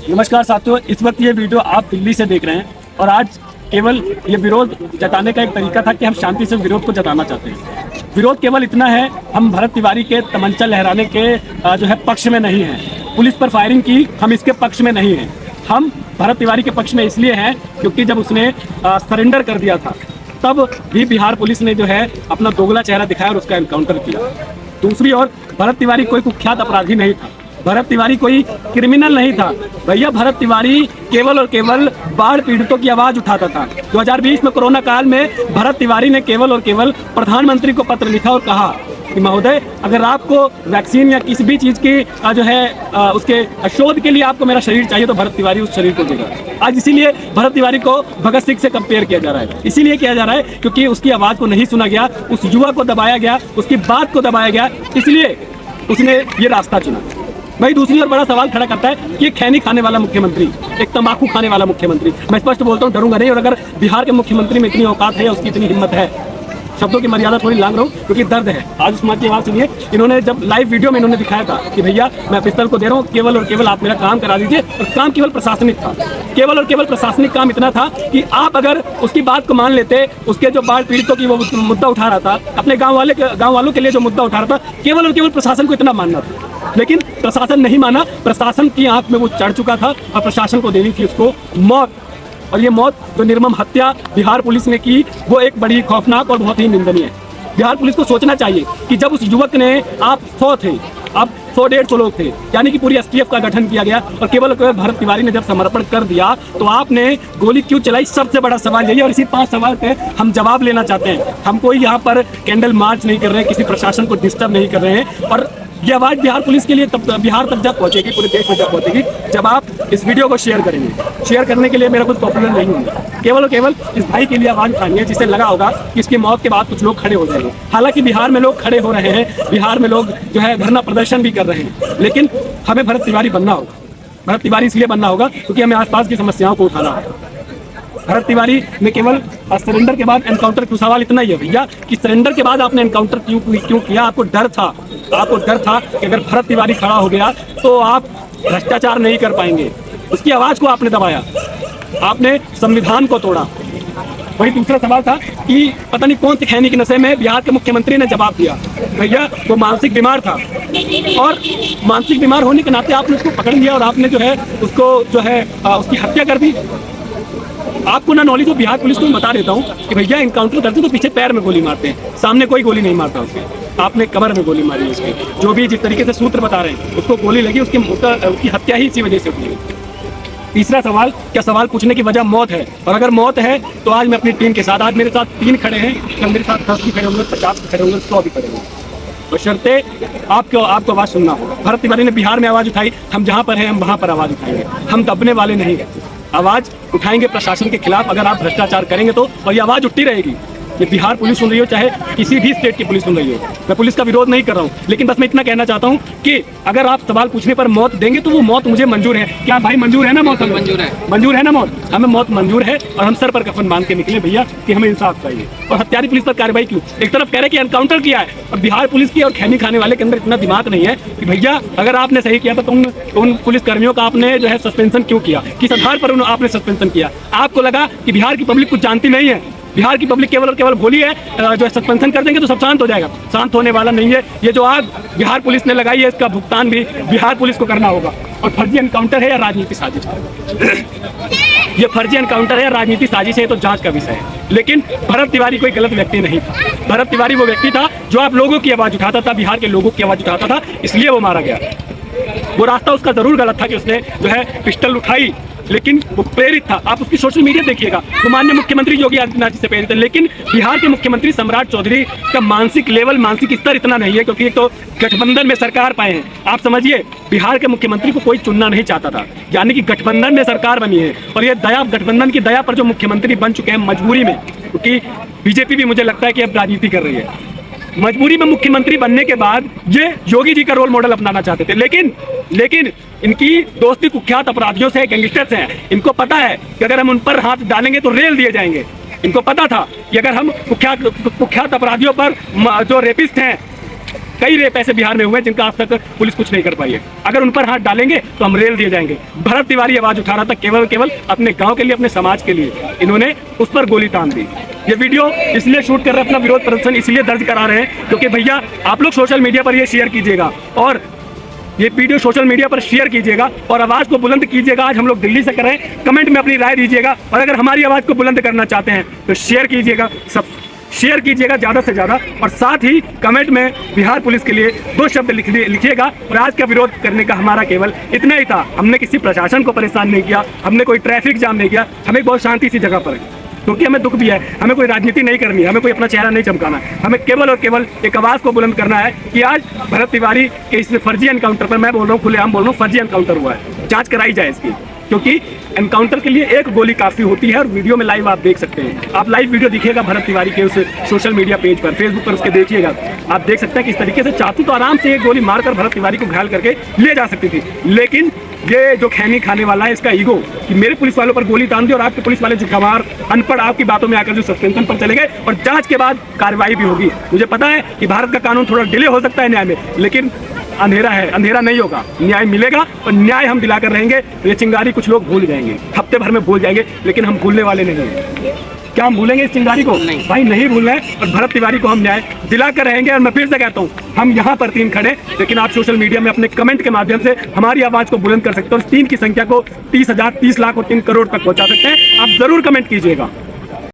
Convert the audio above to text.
नमस्कार साथियों, इस वक्त ये वीडियो आप दिल्ली से देख रहे हैं और आज केवल ये विरोध जताने का एक तरीका था कि हम शांति से विरोध को जताना चाहते हैं। विरोध केवल इतना है, हम भरत तिवारी के तमंचा लहराने के जो है पक्ष में नहीं हैं। पुलिस पर फायरिंग की, हम इसके पक्ष में नहीं हैं। हम भरत तिवारी के पक्ष में इसलिए हैं क्योंकि जब उसने सरेंडर कर दिया था तब भी बिहार पुलिस ने जो है अपना दोगला चेहरा दिखाया और उसका एनकाउंटर किया। दूसरी ओर भरत तिवारी कोई कुख्यात अपराधी नहीं था, भरत तिवारी कोई क्रिमिनल नहीं था भैया। भरत तिवारी केवल और केवल बाढ़ पीड़ितों की आवाज उठाता था। 2020 में कोरोना काल में भरत तिवारी ने केवल और केवल प्रधानमंत्री को पत्र लिखा और कहा कि महोदय, अगर आपको वैक्सीन या किसी भी चीज़ की जो है उसके शोध के लिए आपको मेरा शरीर चाहिए तो भरत तिवारी उस शरीर को देगा। आज इसीलिए भरत तिवारी को भगत सिंह से कंपेयर किया जा रहा है। इसीलिए किया जा रहा है क्योंकि उसकी आवाज़ को नहीं सुना गया, उस युवा को दबाया गया, उसकी बात को दबाया गया, इसलिए उसने ये रास्ता चुना। भाई दूसरी ओर बड़ा सवाल खड़ा करता है कि खैनी खाने वाला मुख्यमंत्री, एक तंबाकू खाने वाला मुख्यमंत्री, मैं स्पष्ट बोलता हूँ डरूंगा नहीं। और अगर बिहार के मुख्यमंत्री में इतनी औकात है, उसकी इतनी हिम्मत है, शब्दों की मर्यादा थोड़ी लांग रहा हूँ क्योंकि दर्द है। आज उस माँ की आवाज़ सुनिए, इन्होंने जब लाइव वीडियो में इन्होंने दिखाया था कि भैया मैं पिस्तौल को दे रहा हूँ, केवल और केवल आप मेरा काम करा दीजिए। और काम केवल प्रशासनिक था, केवल और केवल प्रशासनिक काम इतना था कि आप अगर उसकी बात को मान लेते, उसके जो बाढ़ पीड़ितों की वो मुद्दा उठा रहा था, अपने गाँव वालों के लिए जो मुद्दा उठा रहा था, केवल और केवल प्रशासन को इतना मानना था। लेकिन प्रशासन नहीं माना, प्रशासन की आंख में वो चढ़ चुका था और प्रशासन को देनी थी उसको मौत। और ये मौत जो निर्मम हत्या बिहार पुलिस ने की, वो एक बड़ी खौफनाक और बहुत ही निंदनीय है। बिहार पुलिस को सोचना चाहिए कि जब उस युवक ने, आप 100 थे, अब 100-150 लोग थे, यानी कि पूरी STF का गठन किया गया और केवल भरत तिवारी ने जब समर्पण कर दिया तो आपने गोली क्यों चलाई? सबसे बड़ा सवाल यही है और इसी 5 सवाल पे हम जवाब लेना चाहते हैं। हम कोई यहाँ पर कैंडल मार्च नहीं कर रहे हैं, किसी प्रशासन को डिस्टर्ब नहीं कर रहे हैं। और ये आवाज़ बिहार पुलिस के लिए तब बिहार तक जब पहुंचेगी, पूरे देश में जब पहुंचेगी, जब आप इस वीडियो को शेयर करेंगे। शेयर करने के लिए मेरा कुछ पॉपुलर नहीं होगा, केवल और केवल इस भाई के लिए आवाज़ उठानी है जिसे लगा होगा कि इसकी मौत के बाद कुछ लोग खड़े हो जाएंगे। हालांकि बिहार में लोग खड़े हो रहे हैं, बिहार में लोग जो है धरना प्रदर्शन भी कर रहे हैं, लेकिन हमें भरत तिवारी बनना होगा। भरत तिवारी इसलिए बनना होगा क्योंकि हमें आसपास की समस्याओं को उठाना होगा। भरत तिवारी ने केवल सरेंडर के बाद एनकाउंटर, का सवाल इतना ही है भैया कि सरेंडर के बाद आपने एनकाउंटर क्यों किया? आपको डर था, आपको डर था कि अगर भरत तिवारी खड़ा हो गया तो आप भ्रष्टाचार नहीं कर पाएंगे। उसकी आवाज़ को आपने दबाया, आपने संविधान को तोड़ा। वही दूसरा सवाल था कि पता नहीं कौन सी खैनी के नशे में बिहार के मुख्यमंत्री ने जवाब दिया, भैया वो मानसिक बीमार था और मानसिक बीमार होने के नाते आपने उसको पकड़ लिया और आपने जो है उसको जो है उसकी हत्या कर दी। आपको ना नॉलेज हो, बिहार पुलिस को मैं बता देता हूँ कि भैया एनकाउंटर करते तो पीछे पैर में गोली मारते हैं, सामने कोई गोली नहीं मारता उसके। आपने कमर में गोली मारी उसके, जो भी जिस तरीके से सूत्र बता रहे हैं उसको गोली लगी, उसकी हत्या ही इसी वजह से हुई। तीसरा सवाल, क्या सवाल पूछने की वजह मौत है? और अगर मौत है तो आज मैं अपनी टीम के साथ, आज मेरे साथ 3 खड़े हैं, कल मेरे साथ 10 भी खड़े होंगे, 50 भी खड़े होंगे, 100 भी खड़े होंगे। बशर्ते आपको आवाज़ सुनना होगा। भरत तिवारी ने बिहार में आवाज़ उठाई, हम जहाँ पर हैं हम वहाँ पर आवाज़ उठाएंगे। हम दबने वाले नहीं हैं, आवाज़ उठाएंगे प्रशासन के खिलाफ। अगर आप भ्रष्टाचार करेंगे तो, और ये आवाज़ उठती रहेगी। ये बिहार पुलिस सुन रही हो, चाहे किसी भी स्टेट की पुलिस सुन रही हो, मैं पुलिस का विरोध नहीं कर रहा हूँ, लेकिन बस मैं इतना कहना चाहता हूँ कि अगर आप सवाल पूछने पर मौत देंगे तो वो मौत मुझे मंजूर है। क्या भाई मंजूर है ना मौत? मंजूर है ना मौत? हमें मौत मंजूर है और हम सर पर कफन बांध के निकले भैया कि हमें इंसाफ चाहिए। और हत्यारी पुलिस पर कार्रवाई क्यों? एक तरफ कह रहे कि एनकाउंटर किया है और बिहार पुलिस की और खैनी खाने वाले के अंदर इतना दिमाग नहीं है कि भैया अगर आपने सही किया तो उन पुलिस कर्मियों का आपने जो है सस्पेंशन क्यों किया? किस आधार पर आपने सस्पेंशन किया? आपको लगा कि बिहार की पब्लिक कुछ जानती नहीं है, बिहार की पब्लिक केवल और केवल भोली है, जो है सस्पेंशन कर देंगे तो सब शांत हो जाएगा। शांत होने वाला नहीं है। ये जो आग बिहार पुलिस ने लगाई है, इसका भुगतान भी बिहार पुलिस को करना होगा। और फर्जी एनकाउंटर है या राजनीतिक साजिश है? ये फर्जी एनकाउंटर है या राजनीतिक साजिश है, तो जांच का विषय है। लेकिन भरत तिवारी कोई गलत व्यक्ति नहीं था। भरत तिवारी वो व्यक्ति था जो आप लोगों की आवाज़ उठाता था, बिहार के लोगों की आवाज़ उठाता था, इसलिए वो मारा गया। वो रास्ता उसका जरूर गलत था कि उसने जो है पिस्टल उठाई, लेकिन वो प्रेरित था। आप उसकी सोशल मीडिया देखिएगा, वो माननीय मुख्यमंत्री योगी आदित्यनाथ जी से प्रेरित है। लेकिन बिहार के मुख्यमंत्री सम्राट चौधरी का मानसिक स्तर इतना नहीं है, क्योंकि एक तो गठबंधन में सरकार पाए हैं। आप समझिए, बिहार के मुख्यमंत्री को कोई चुनना नहीं चाहता था, यानी कि गठबंधन में सरकार बनी है। और ये दया, गठबंधन की दया पर जो मुख्यमंत्री बन चुके हैं मजबूरी में, क्योंकि बीजेपी भी मुझे लगता है कि अब राजनीति कर रही है, मजबूरी में मुख्यमंत्री बनने के बाद ये योगी जी का रोल मॉडल अपनाना चाहते थे। लेकिन इनकी दोस्ती कुख्यात अपराधियों से, गैंगस्टर्स हैं। इनको पता है कि अगर हम उन पर हाथ डालेंगे तो रेल दिए जाएंगे। इनको पता था कि अगर हम कुख्यात अपराधियों पर, जो रेपिस्ट हैं, कई रेप ऐसे बिहार में हुए जिनका आज तक पुलिस कुछ नहीं कर पाई है। अगर उन पर हाथ डालेंगे तो हम रेल दिए जाएंगे। भरत तिवारी आवाज उठा रहा था केवल अपने गांव के लिए, अपने समाज के लिए, इन्होंने उस पर गोली तान दी। ये वीडियो इसलिए शूट कर रहे हैं, अपना विरोध प्रदर्शन इसलिए दर्ज करा रहे हैं क्योंकि भैया आप लोग सोशल मीडिया पर ये शेयर कीजिएगा और ये वीडियो सोशल मीडिया पर शेयर कीजिएगा और आवाज़ को बुलंद कीजिएगा। आज हम लोग दिल्ली से कर रहे हैं, कमेंट में अपनी राय दीजिएगा और अगर हमारी आवाज़ को बुलंद करना चाहते हैं तो शेयर कीजिएगा, सब शेयर कीजिएगा ज़्यादा से ज़्यादा और साथ ही कमेंट में बिहार पुलिस के लिए 2 शब्द लिखिएगा। और आज का विरोध करने का हमारा केवल इतना ही था। हमने किसी प्रशासन को परेशान नहीं किया, हमने कोई ट्रैफिक जाम नहीं किया, हमें बहुत शांति सी जगह पर है क्योंकि हमें दुख भी है, हमें कोई राजनीति नहीं करनी है, हमें कोई अपना चेहरा नहीं चमकाना है, हमें केवल और केवल एक आवाज़ को बुलंद करना है कि आज भरत तिवारी के इस फर्जी एनकाउंटर पर, मैं बोल रहा हूँ खुलेआम बोल रहा हूँ, फर्जी एनकाउंटर हुआ है, जांच कराई जाए इसकी, क्योंकि एनकाउंटर के लिए एक गोली काफ़ी होती है। और वीडियो में लाइव आप देख सकते हैं, आप लाइव वीडियो दिखिएगा भरत तिवारी के उस सोशल मीडिया पेज पर, फेसबुक पर उसके देखिएगा, आप देख सकते हैं कि इस तरीके से चाकू तो आराम से एक गोली मारकर भरत तिवारी को घायल करके ले जा सकती थी, लेकिन ये जो खैनी खाने वाला है इसका ईगो कि मेरे पुलिस वालों पर गोली तान दी और आपके पुलिस वाले जो गंवार अनपढ़ आपकी बातों में आकर जो सस्पेंशन पर चले गए और जांच के बाद कार्रवाई भी होगी। मुझे पता है कि भारत का कानून थोड़ा डिले हो सकता है न्याय में, लेकिन अंधेरा है, अंधेरा नहीं होगा, न्याय मिलेगा और न्याय हम दिलाकर रहेंगे। ये चिंगारी कुछ लोग भूल जाएंगे, हफ्ते भर में भूल जाएंगे, लेकिन हम भूलने वाले नहीं हैं। क्या हम भूलेंगे इस चिंगारी को? नहीं भाई, नहीं भूलना है और भरत तिवारी को हम न्याय दिलाकर रहेंगे। और मैं फिर से कहता हूँ, हम यहाँ पर 3 खड़े, लेकिन आप सोशल मीडिया में अपने कमेंट के माध्यम से हमारी आवाज़ को बुलंद कर सकते हो और 3 की संख्या को 30,000, 30 लाख और 3 करोड़ तक पहुँचा सकते हैं। आप ज़रूर कमेंट कीजिएगा।